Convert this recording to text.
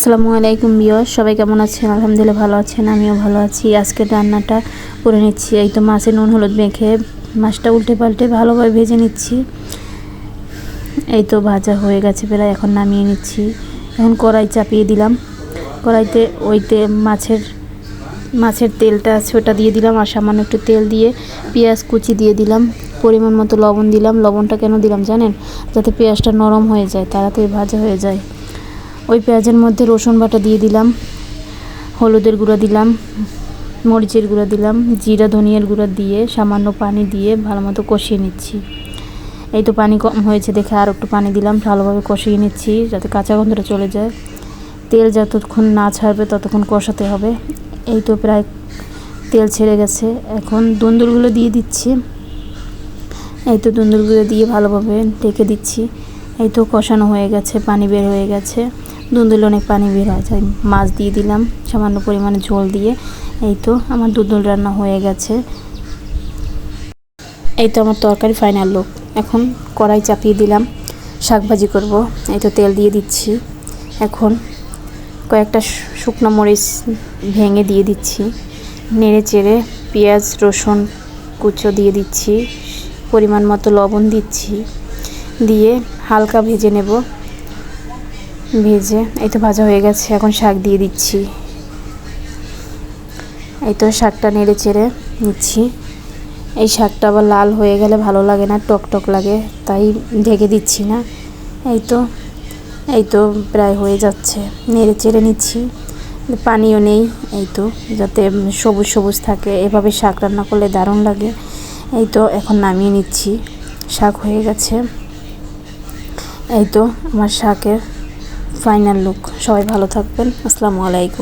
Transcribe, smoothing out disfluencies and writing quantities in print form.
আসসালামু আলাইকুম ভিউয়ার্স, সবাই কেমন আছেন? আলহামদুলিল্লাহ ভালো আছেন, আমিও ভালো আছি। আজকের রান্নাটা করে নিচ্ছি। এই তো মাছে নুন হলুদ মেখে মাছটা উল্টে পাল্টে ভালোভাবে ভেজে নিচ্ছি। এই তো ভাজা হয়ে গেছে প্রায়, এখন নামিয়ে নিচ্ছি। এখন কড়াই চাপিয়ে দিলাম। কড়াইতে ওইতে মাছের তেলটা আছে ওটা দিয়ে দিলাম, আর সামান্য একটু তেল দিয়ে পেঁয়াজ কুচি দিয়ে দিলাম, পরিমাণ মতো লবণ দিলাম। লবণটা কেন দিলাম জানেন? যাতে পেঁয়াজটা নরম হয়ে যায়, তাড়াতাড়ি ভাজা হয়ে যায়। ওই পেঁয়াজের মধ্যে রসুন বাটা দিয়ে দিলাম, হলুদের গুঁড়া দিলাম, মরিচের গুঁড়া দিলাম, জিরা ধনিয়ার গুঁড়া দিয়ে সামান্য পানি দিয়ে ভালো মতো কষিয়ে নিচ্ছি। এই তো পানি কম হয়েছে দেখে আর একটু পানি দিলাম, ভালোভাবে কষিয়ে নিচ্ছি যাতে কাঁচা গন্ধটা চলে যায়। তেল যতক্ষণ না ছাড়বে ততক্ষণ কষাতে হবে। এই তো প্রায় তেল ছেড়ে গেছে, এখন দুন্দুলগুলো দিয়ে দিচ্ছি। এই তো দুন্দুলগুলো দিয়ে ভালোভাবে ঢেকে দিচ্ছি। এই তো কষানো হয়ে গেছে, পানি বের হয়ে গেছে। দুন্দুল অনেক পানি বের হয়, তাই মাছ দিয়ে দিলাম সামান্য পরিমাণে ঝোল দিয়ে। এই তো আমার দুন্দুল রান্না হয়ে গেছে। এই তো আমার তরকারি ফাইনাল লুক। এখন কড়াই চাপিয়ে দিলাম, শাক ভাজি করব। এই তো তেল দিয়ে দিচ্ছি। এখন কয়েকটা শুকনো মরিচ ভেঙে দিয়ে দিচ্ছি, নেড়ে চেড়ে পেঁয়াজ রসুন কুচো দিয়ে দিচ্ছি, পরিমাণ মতো লবণ দিচ্ছি, দিয়ে হালকা ভেজে নেব। ভেজে এই তো ভাজা হয়ে গেছে, এখন শাক দিয়ে দিচ্ছি। এই তো শাকটা নেড়ে চেড়ে নিচ্ছি। এই শাকটা আবার লাল হয়ে গেলে ভালো লাগে না, টক টক লাগে, তাই ঢেকে দিচ্ছি না। এই তো প্রায় হয়ে যাচ্ছে, নেড়ে চেড়ে নিচ্ছি। পানিও নেই, এই তো যাতে সবুজ সবুজ থাকে, এভাবে শাক রান্না করলে দারুণ লাগে। এই তো এখন নামিয়ে নিচ্ছি, শাক হয়ে গেছে। এই তো আমার শাকের ফাইনাল লুক। সবাই ভালো থাকবেন। আসসালামু আলাইকুম।